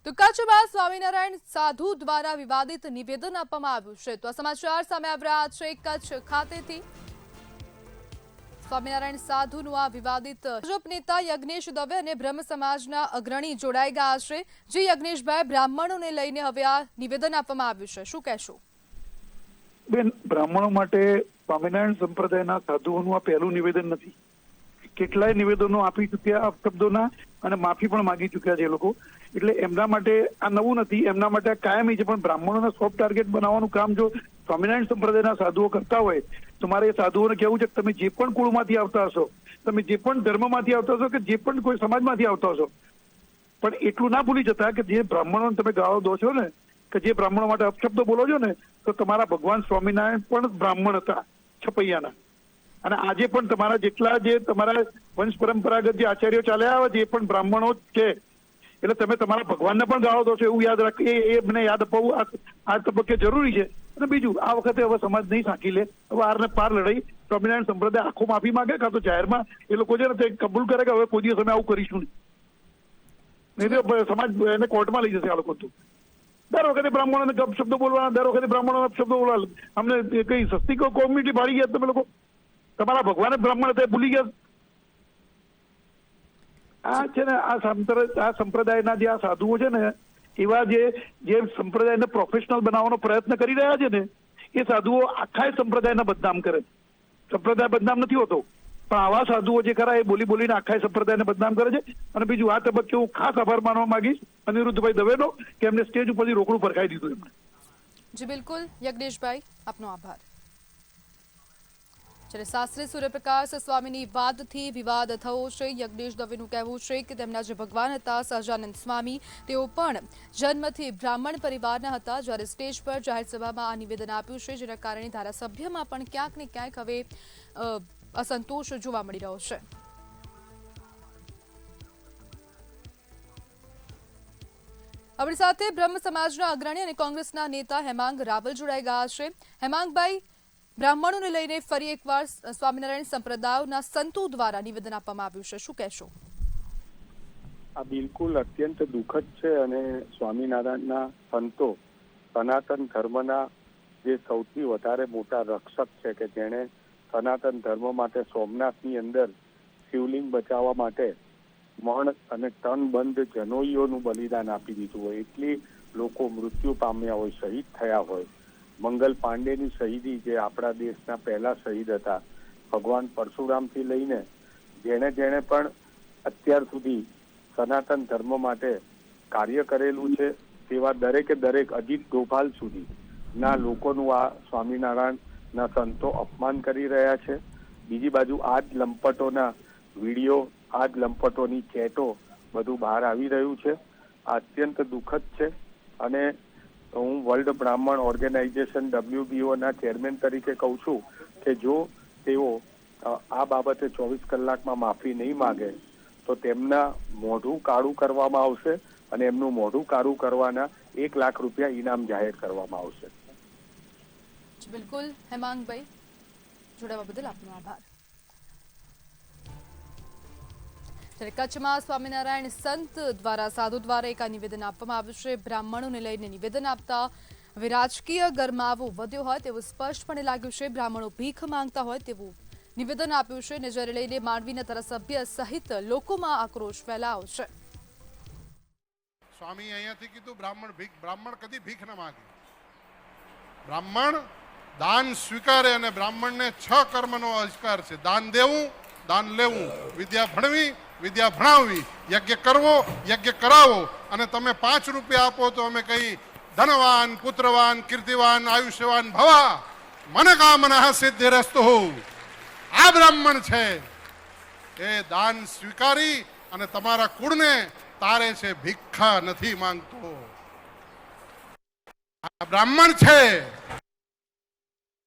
તો કચ્છમાં સ્વામિનારાયણ સાધુ દ્વારા વિવાદિત નિવેદન આપવામાં આવ્યું છે। તો આ સમાચાર સામે આવી રહ્યા છે કચ્છ ખાતેથી। સ્વામિનારાયણ સાધુનું આ વિવાદિત ભાજપ નેતા યજ્ઞેશ દવે અને બ્રહ્મ સમાજના અગ્રણી જોડાઈ ગયા છે। જે યજ્ઞેશભાઈ બ્રાહ્મણોને લઈને હવે આ નિવેદન આપવામાં આવ્યું છે, શું કહેશો? બેન, બ્રાહ્મણો માટે સ્વામિનારાયણ સંપ્રદાયના સાધુઓનું આ પહેલું નિવેદન નથી। કેટલાય નિવેદનો આપી ચૂક્યા શબ્દોના અને માફી પણ માંગી ચૂક્યા છે એ લોકો। એટલે એમના માટે આ નવું નથી, એમના માટે આ કાયમી છે। પણ બ્રાહ્મણોને સોફ્ટ ટાર્ગેટ બનાવવાનું કામ જો સ્વામિનારાયણ સંપ્રદાયના સાધુઓ કરતા હોય તો મારે એ સાધુઓને કહેવું છે કે તમે જે પણ કુળમાંથી આવતા હશો, તમે જે પણ ધર્મમાંથી આવતા હશો, કે જે પણ કોઈ સમાજમાંથી આવતા હશો, પણ એટલું ના ભૂલી જતા કે જે બ્રાહ્મણોને તમે ગાળો દો છો ને, કે જે બ્રાહ્મણો માટે અપશબ્દો બોલો છો ને, તો તમારા ભગવાન સ્વામિનારાયણ પણ બ્રાહ્મણ હતા, છપૈયાના। અને આજે પણ તમારા જેટલા જે તમારા વંશ પરંપરાગત જે આચાર્યો ચાલ્યા આવે છે એ પણ બ્રાહ્મણો જ છે। એટલે તમે તમારા ભગવાનને પણ ગાળો દો છો એવું યાદ રાખ, એ મને યાદ અપાવવું આ તબક્કે જરૂરી છે। અને બીજું, આ વખતે હવે સમાજ નહીં સાંકી લે, હવે આરને પાર લડાઈ સ્વામિનારાયણ સંપ્રદાય આખો માફી માંગે, કાં તો જાહેરમાં એ લોકો છે ને તે કબૂલ કરે કે હવે કોઈ દિવસ અમે આવું કરીશું નહીં, તો સમાજ એને કોર્ટમાં લઈ જશે આ લોકો। તો દર વખતે બ્રાહ્મણોને શબ્દો બોલવાના, દર વખતે બ્રાહ્મણોને શબ્દો બોલવાના, અમને કઈ સસ્તી કોમ્યુનિટી ભાડી ગયા તમે લોકો? તમારા ભગવાન બ્રાહ્મણ હતા ભૂલી ગયા? આ છે ને આ સંપ્રદાયના જે આ સાધુઓ છે ને, એવા જે સંપ્રદાયને પ્રોફેશનલ બનાવવાનો પ્રયત્ન કરી રહ્યા છે ને, એ સાધુઓ આખા સંપ્રદાયને બદનામ કરે। સંપ્રદાય બદનામ નથી હોતો, પણ આવા સાધુઓ જે ખરા એ બોલી બોલીને આખા સંપ્રદાયને બદનામ કરે છે। અને બીજું, આ તબક્કે હું ખાસ આભાર માનવા માંગીશ અનિરુદ્ધભાઈ દવેનો કે એમને સ્ટેજ ઉપરથી રોકડું ફરકાવી દીધું એમને। જી બિલકુલ યજ્ઞેશભાઈ, આપનો આભાર। જ્યારે શાસ્ત્રી સૂર્યપ્રકાશ સ્વામીની વાતથી વિવાદ થયો છે। યજ્ઞેશ દવેનું કહેવું છે કે તેમના જે ભગવાન હતા સહજાનંદ સ્વામી, તેઓ પણ જન્મથી બ્રાહ્મણ પરિવારના હતા। જ્યારે સ્ટેજ પર જાહેર સભામાં આ નિવેદન આપ્યું છે, જેના કારણે ધારાસભ્યમાં પણ ક્યાંક ને ક્યાંક હવે અસંતોષ જોવા મળી રહ્યો છે। આપણી સાથે બ્રહ્મ સમાજના અગ્રણી અને કોંગ્રેસના નેતા હેમાંગ રાવલ જોડાઈ ગયા છે। હેમાંગભાઈ, બ્રાહ્મણોને લઈને ફરી એકવાર સ્વામિનારાયણ સંપ્રદાયના સંતો દ્વારા નિવેદન આપવામાં આવ્યું છે, શું કહેશો? આ બિલકુલ અત્યંત દુઃખદ છે અને સ્વામિનારાયણના સંતો સનાતન ધર્મના જે સૌથી વધારે મોટા રક્ષક છે, કે જેણે સનાતન ધર્મ માટે સોમનાથની અંદર શિવલિંગ બચાવવા માટે મણ અને ટન બંધ જનોઈઓનું બલિદાન આપી દીધું હોય, એટલી લોકો મૃત્યુ પામ્યા હોય, શહીદ થયા હોય। મંગલ પાંડેની શહીદી, જે આપણા દેશના પહેલા શહીદ હતા, ભગવાન પરશુરામથી લઈને જેણે પણ અત્યાર સુધી સનાતન ધર્મ માટે કાર્ય કરેલું છે, તેવા દરેકે દરેક અજીત ડોભાલ સુધી ના લોકોનું આ સ્વામિનારાયણના સંતો અપમાન કરી રહ્યા છે। બીજી બાજુ આ જ લંપટોના વિડીયો, આ જ લંપટોની ચેટો બધું બહાર આવી રહ્યું છે। આ અત્યંત દુઃખદ છે અને હું વર્લ્ડ બ્રાહ્મણ ઓર્ગેનાઇઝેશન WBO ના ચેરમેન તરીકે કહું છું કે જો તેઓ આ બાબતે 24 કલાકમાં માફી નહીં માગે તો તેમના મોઢું કાળું કરવામાં આવશે અને એમનું મોઢું કાળું કરવાના 1 લાખ રૂપિયા ઇનામ જાહેર કરવામાં આવશે। બિલકુલ હેમાંગભાઈ, જોડાવા બદલ આપનો આભાર। ત્યારે કચ્છમાં સ્વામિનારાયણ સંત દ્વારા સાધુ દ્વારા એક નિવેદન આપવામાં આવ્યું છે। બ્રાહ્મણોને લઈને નિવેદન આપતા હવે રાજકીય ગરમાવો વધ્યો હોય તેવું સ્પષ્ટપણે લાગ્યું છે। બ્રાહ્મણો ભીખ માંગતા હોય તેવું નિવેદન આપ્યું છે, ને જ્યારે લઈને માંડવીના ધારાસભ્ય સહિત લોકોમાં આક્રોશ ફેલાયો છે। સ્વામી અહીંયાથી કીધું બ્રાહ્મણ કદી ભીખ ન માંગે, બ્રાહ્મણ દાન સ્વીકારે અને બ્રાહ્મણને 6 કર્મનો અધિકાર છે: દાન દેવું, દાન લેવું, વિદ્યા ભણવી, વિદ્યા ભણાવવી, યજ્ઞ કરવો, યજ્ઞ કરાવો, અને તમે 5 રૂપિયા આપો તો અમે કહી ધનવાન, પુત્રવાન, કીર્તિવાન, આયુષ્યવાન ભવા, મનકામના સિદ્ધિરસ્તુ। આ બ્રાહ્મણ છે એ દાન સ્વીકારી અને તમારા કુળને તારે છે, ભિક્ષા નથી માંગતો। આ બ્રાહ્મણ છે